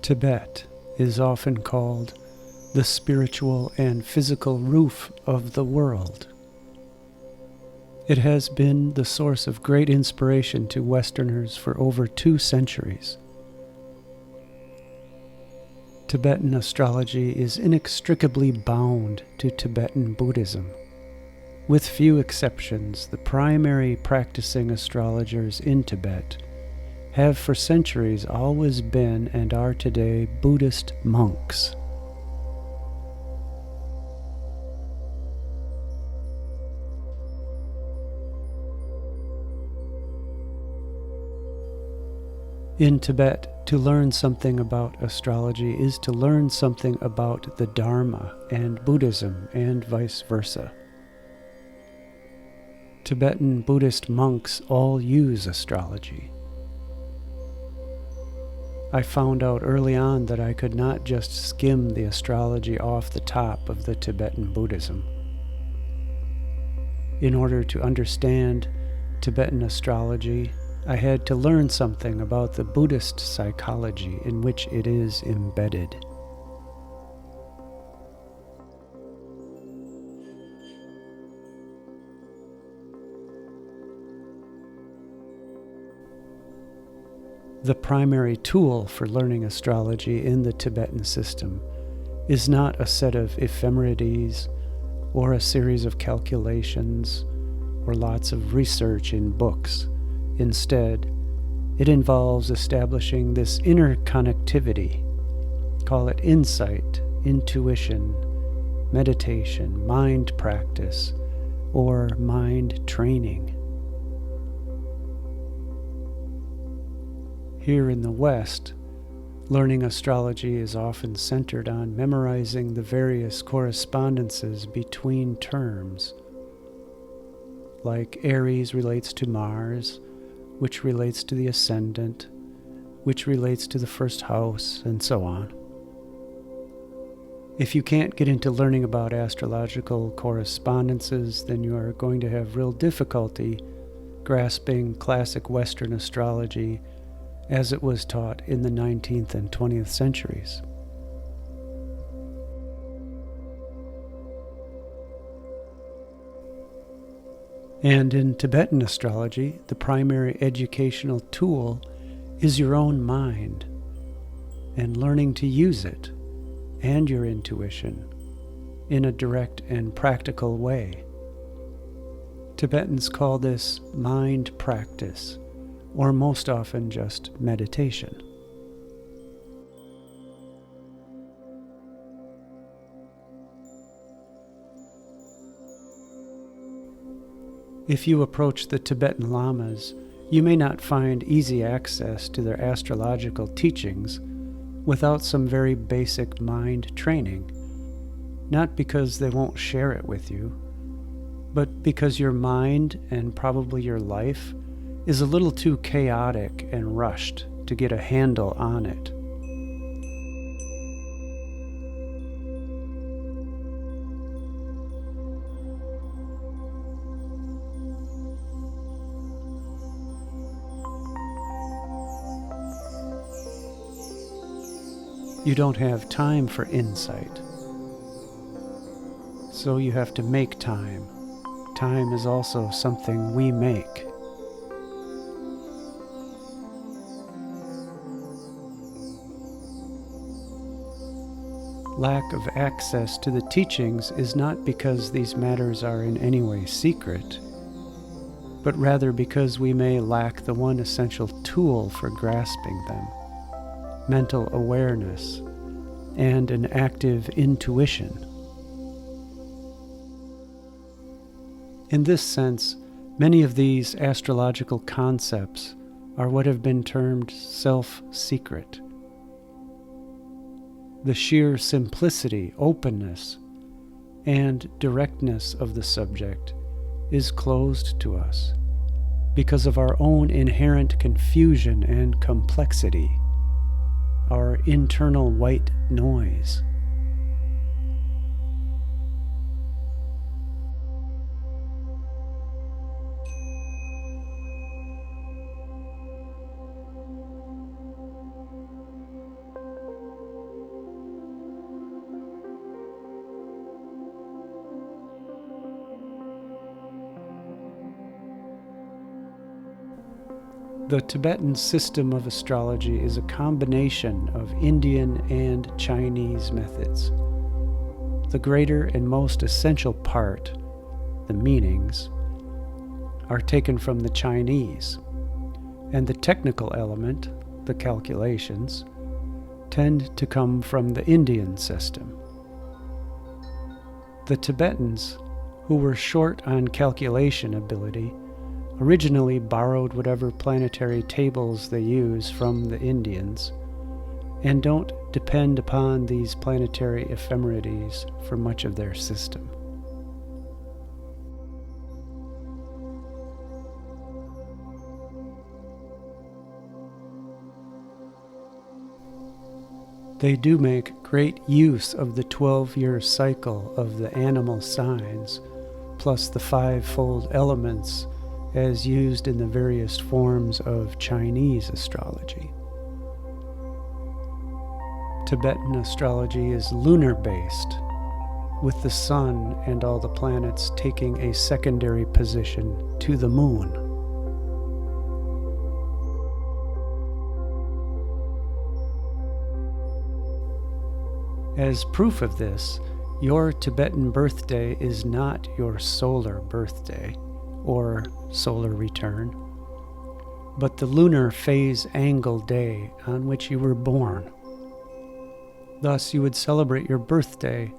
Tibet is often called the spiritual and physical roof of the world. It has been the source of great inspiration to Westerners for over 2 centuries. Tibetan astrology is inextricably bound to Tibetan Buddhism. With few exceptions, the primary practicing astrologers in Tibet have for centuries always been and are today Buddhist monks. In Tibet, to learn something about astrology is to learn something about the Dharma and Buddhism and vice versa. Tibetan Buddhist monks all use astrology. I found out early on that I could not just skim the astrology off the top of the Tibetan Buddhism. In order to understand Tibetan astrology, I had to learn something about the Buddhist psychology in which it is embedded. The primary tool for learning astrology in the Tibetan system is not a set of ephemerides or a series of calculations or lots of research in books. Instead, it involves establishing this inner connectivity. Call it insight, intuition, meditation, mind practice, or mind training. Here in the West, learning astrology is often centered on memorizing the various correspondences between terms, like Aries relates to Mars, which relates to the ascendant, which relates to the first house, and so on. If you can't get into learning about astrological correspondences, then you are going to have real difficulty grasping classic Western astrology as it was taught in the 19th and 20th centuries. And in Tibetan astrology, the primary educational tool is your own mind and learning to use it and your intuition in a direct and practical way. Tibetans call this mind practice, or most often just meditation. If you approach the Tibetan lamas, you may not find easy access to their astrological teachings without some very basic mind training, not because they won't share it with you, but because your mind and probably your life is a little too chaotic and rushed to get a handle on it. You don't have time for insight, so you have to make time. Time is also something we make. Lack of access to the teachings is not because these matters are in any way secret, but rather because we may lack the one essential tool for grasping them: mental awareness and an active intuition. In this sense, many of these astrological concepts are what have been termed self-secret. The sheer simplicity, openness, and directness of the subject is closed to us because of our own inherent confusion and complexity, our internal white noise. The Tibetan system of astrology is a combination of Indian and Chinese methods. The greater and most essential part, the meanings, are taken from the Chinese, and the technical element, the calculations, tend to come from the Indian system. The Tibetans, who were short on calculation ability, originally borrowed whatever planetary tables they use from the Indians, and don't depend upon these planetary ephemerides for much of their system. They do make great use of the 12-year cycle of the animal signs, plus the 5-fold elements as used in the various forms of Chinese astrology. Tibetan astrology is lunar-based, with the sun and all the planets taking a secondary position to the moon. As proof of this, your Tibetan birthday is not your solar birthday, or solar return, but the lunar phase angle day on which you were born. Thus, you would celebrate your birthday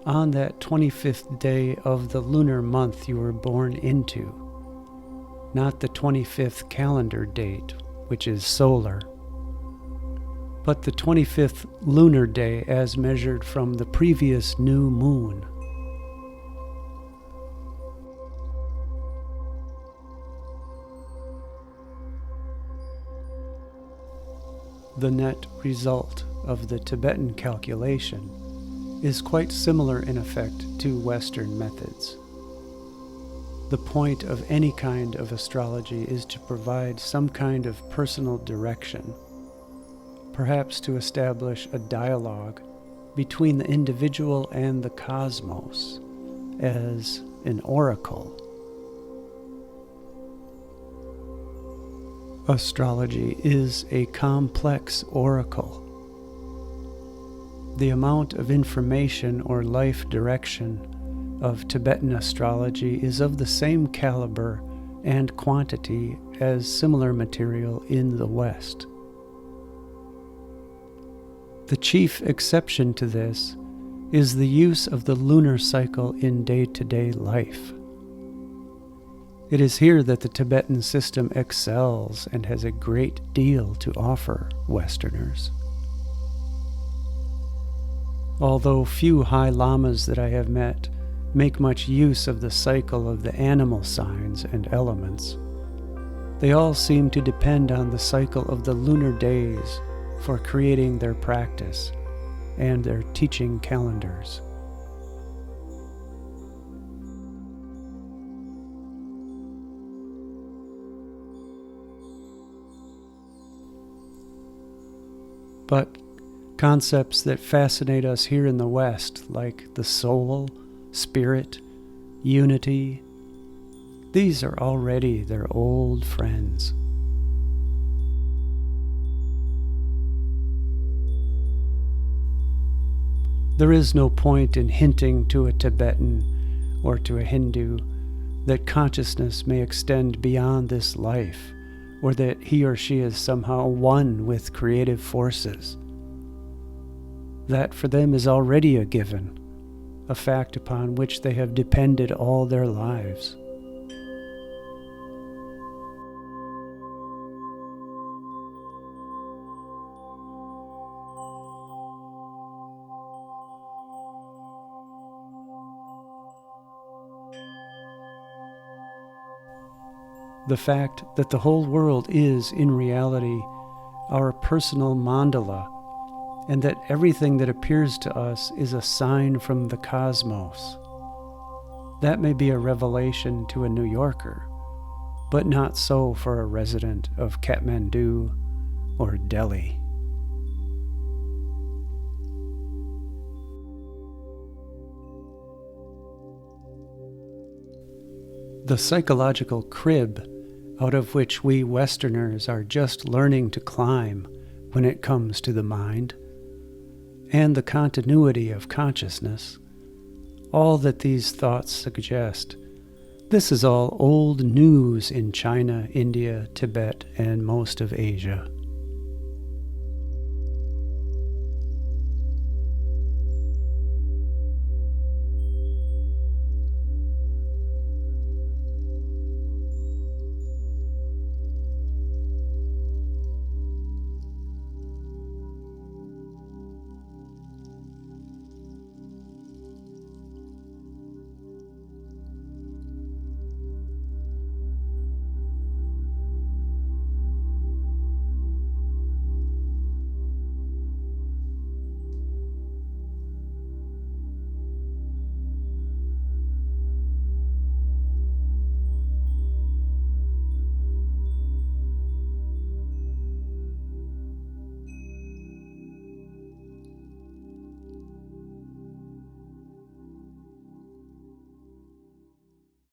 on that 25th day of the lunar month you were born into, not the 25th calendar date, which is solar, but the 25th lunar day as measured from the previous new moon. The net result of the Tibetan calculation is quite similar in effect to Western methods. The point of any kind of astrology is to provide some kind of personal direction, perhaps to establish a dialogue between the individual and the cosmos, as an oracle. Astrology is a complex oracle. The amount of information or life direction of Tibetan astrology is of the same caliber and quantity as similar material in the West. The chief exception to this is the use of the lunar cycle in day-to-day life. It is here that the Tibetan system excels and has a great deal to offer Westerners. Although few high lamas that I have met make much use of the cycle of the animal signs and elements, they all seem to depend on the cycle of the lunar days for creating their practice and their teaching calendars. But concepts that fascinate us here in the West, like the soul, spirit, unity, these are already their old friends. There is no point in hinting to a Tibetan or to a Hindu that consciousness may extend beyond this life, or that he or she is somehow one with creative forces. That for them is already a given, a fact upon which they have depended all their lives. The fact that the whole world is, in reality, our personal mandala, and that everything that appears to us is a sign from the cosmos. That may be a revelation to a New Yorker, but not so for a resident of Kathmandu or Delhi. The psychological crib out of which we Westerners are just learning to climb when it comes to the mind, and the continuity of consciousness, all that these thoughts suggest, this is all old news in China, India, Tibet, and most of Asia.